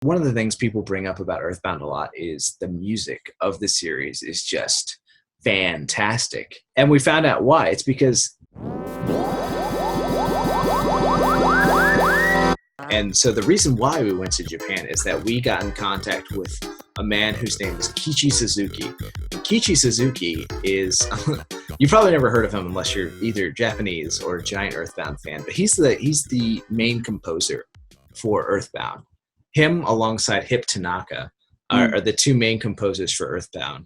One of the things people bring up about Earthbound a lot is the music of the series is just fantastic. And we found out why. It's because and so the reason why we went to Japan is that we got in contact with a man whose name is Keiichi Suzuki. Keiichi Suzuki is, you probably never heard of him unless you're either Japanese or a giant Earthbound fan, but he's the main composer for Earthbound. Him alongside Hip Tanaka are the two main composers for Earthbound.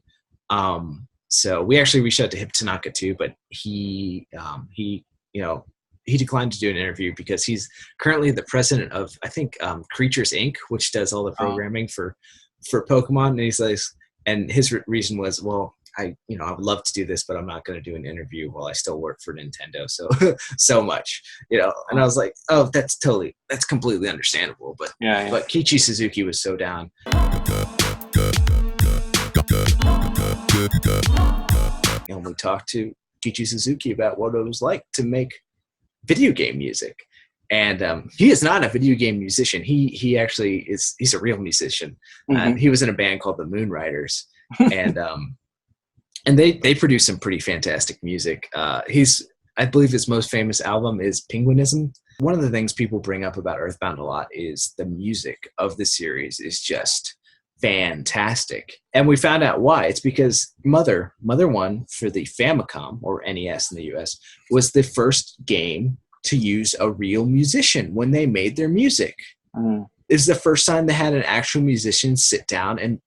So we actually reached out to Hip Tanaka too, but he declined to do an interview because he's currently the president of, I think, Creatures Inc., which does all the programming for Pokemon. And he's like, and his reason was, well, I would love to do this, but I'm not going to do an interview while I still work for Nintendo. So much, and I was like, oh, that's completely understandable. But but Keiichi Suzuki was so down. And we talked to Keiichi Suzuki about what it was like to make video game music. And he is not a video game musician. He actually he's a real musician. He was in a band called the Moonriders. And they produce some pretty fantastic music. I believe his most famous album is Penguinism. One of the things people bring up about Earthbound a lot is the music of the series is just fantastic. And we found out why. It's because Mother 1 for the Famicom, or NES in the US, was the first game to use a real musician when they made their music. It was the first time they had an actual musician sit down and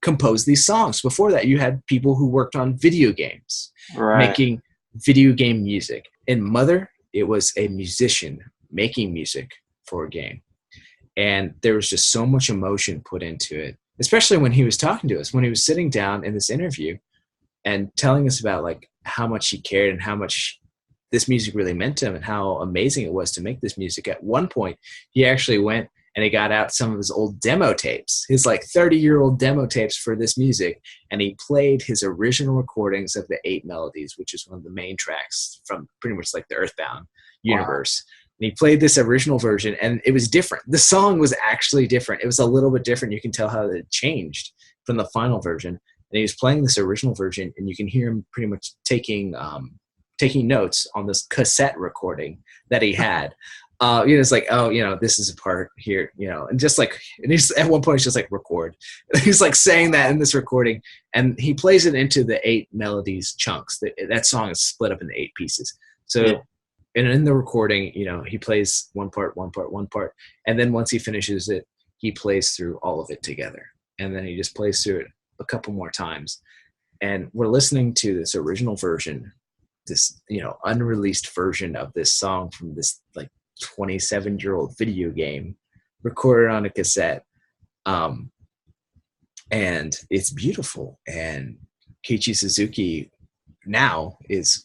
compose these songs. Before that, you had people who worked on video games, making video game music. In Mother, it was a musician making music for a game. And there was just so much emotion put into it, especially when he was talking to us, when he was sitting down in this interview and telling us about like how much he cared and how much this music really meant to him and how amazing it was to make this music. At one point, he actually went and he got out some of his old demo tapes, his like 30-year-old demo tapes for this music. And he played his original recordings of the 8 Melodies, which is one of the main tracks from pretty much like the Earthbound universe. And he played this original version and it was different. The song was actually different. It was a little bit different. You can tell how it changed from the final version. And he was playing this original version and you can hear him pretty much taking notes on this cassette recording that he had. It's like, this is a part here, and just like, and he's at one point, he's just like, record. He's like saying that in this recording, and he plays it into the 8 Melodies chunks. That song is split up into 8 pieces. So, and in the recording, he plays one part, and then once he finishes it, he plays through all of it together, and then he just plays through it a couple more times, and we're listening to this original version, this unreleased version of this song from this like 27-year-old video game recorded on a cassette, and it's beautiful. And Keiichi Suzuki now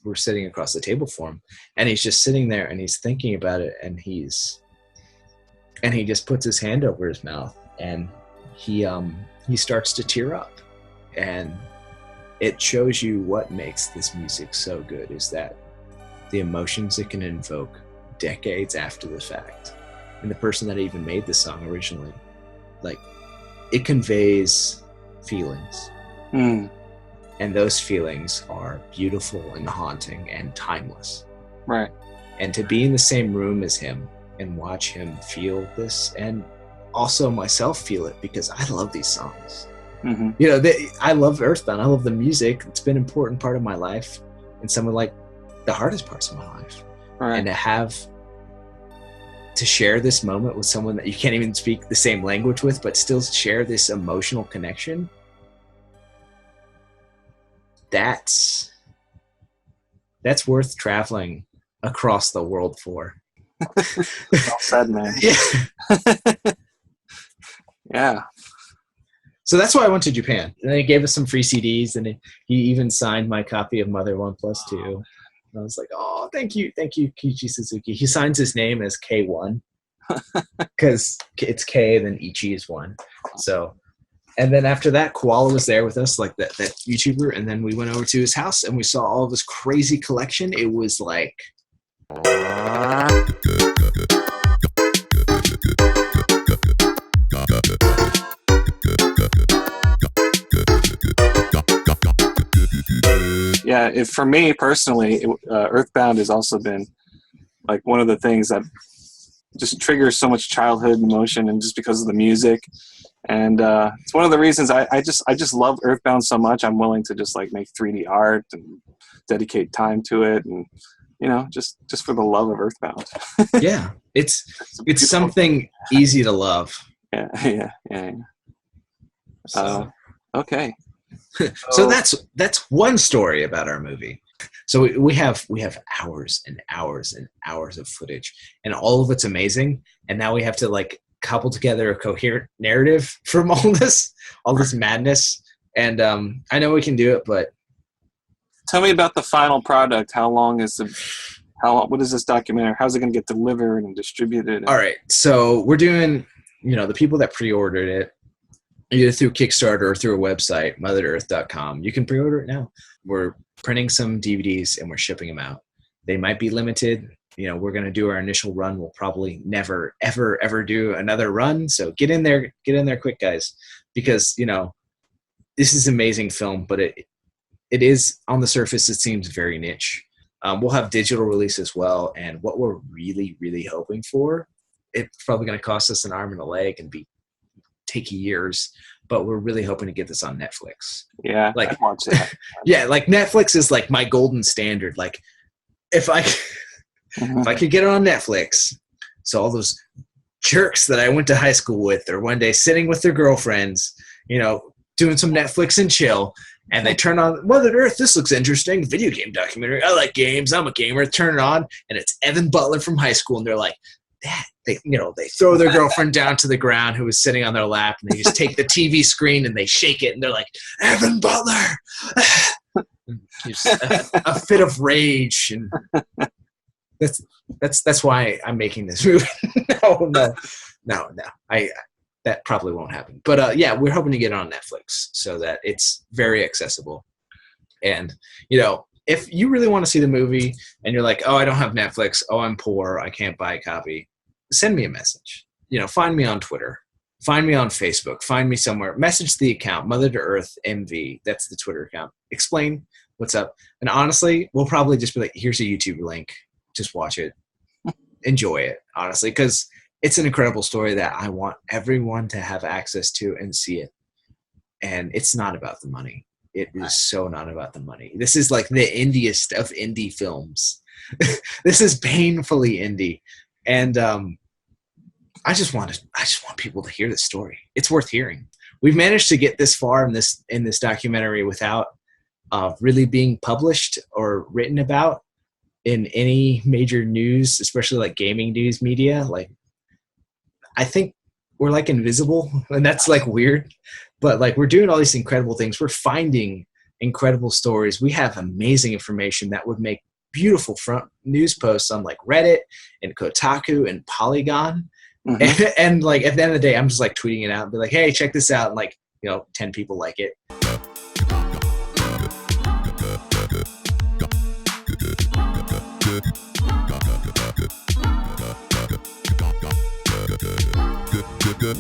we're sitting across the table from him, and he's just sitting there and he's thinking about it, and he just puts his hand over his mouth and he starts to tear up. And it shows you what makes this music so good is that the emotions it can invoke decades after the fact. And the person that even made the song originally, like, it conveys feelings. And those feelings are beautiful and haunting and timeless. Right. And to be in the same room as him and watch him feel this, and also myself feel it, because I love these songs. I love Earthbound. I love the music. It's been an important part of my life and some of like the hardest parts of my life. Right. And to share this moment with someone that you can't even speak the same language with, but still share this emotional connection. That's worth traveling across the world for. Well said, man. Yeah. So that's why I went to Japan. And they gave us some free CDs, and he even signed my copy of Mother 1+2. And I was like, oh, thank you, Keiichi Suzuki. He signs his name as K1 because it's K, then Ichi is 1. So, and then after that, Koala was there with us, like that YouTuber, and then we went over to his house and we saw all of his crazy collection. It was like... yeah. For me personally, Earthbound has also been like one of the things that just triggers so much childhood emotion, and just because of the music. And it's one of the reasons I just love Earthbound so much. I'm willing to just like make 3D art and dedicate time to it, and just for the love of Earthbound. Yeah, it's beautiful. something easy to love. Yeah. So, Okay. so that's one story about our movie. So we have hours and hours and hours of footage, and all of it's amazing. And now we have to like couple together a coherent narrative from all this madness. And I know we can do it, but tell me about the final product. What is this documentary? How's it going to get delivered and distributed? All right, so we're doing, the people that pre-ordered it, either through Kickstarter or through a website, mothertoearth.com. You can pre-order it now. We're printing some DVDs and we're shipping them out. They might be limited. We're going to do our initial run. We'll probably never, ever, ever do another run. So get in there quick, guys, because, this is amazing film, but it is, on the surface, it seems very niche. We'll have digital release as well. And what we're really, really hoping for, it's probably going to cost us an arm and a leg and take years, but we're really hoping to get this on Netflix. Yeah, like I watch that. Yeah, like Netflix is like my golden standard. Like if I could get it on Netflix, so all those jerks that I went to high school with or one day sitting with their girlfriends, doing some Netflix and chill, and they turn on Mother Earth, this looks interesting, video game documentary, I like games, I'm a gamer, turn it on, and it's Evan Butler from high school, and they're like, they throw their girlfriend down to the ground who was sitting on their lap, and they just take the TV screen and they shake it, and they're like, Evan Butler! a fit of rage, and that's why I'm making this movie. No. That probably won't happen. But yeah, we're hoping to get it on Netflix so that it's very accessible. And if you really want to see the movie and you're like, oh, I don't have Netflix, oh, I'm poor, I can't buy a copy, send me a message. Find me on Twitter, find me on Facebook, find me somewhere, message the account, Mother to Earth MV, that's the Twitter account. Explain what's up. And honestly, we'll probably just be like, here's a YouTube link, just watch it, enjoy it, honestly, because it's an incredible story that I want everyone to have access to and see it. And it's not about the money. It is so not about the money. This is like the indiest of indie films. This is painfully indie. And I just want people to hear this story. It's worth hearing. We've managed to get this far in this documentary without really being published or written about in any major news, especially like gaming news media. Like, I think we're like invisible, and that's like weird, but like we're doing all these incredible things. We're finding incredible stories. We have amazing information that would make beautiful front news posts on like Reddit and Kotaku and Polygon. Mm-hmm. And like at the end of the day, I'm just like tweeting it out and be like, hey, check this out. And like, 10 people like it. Good.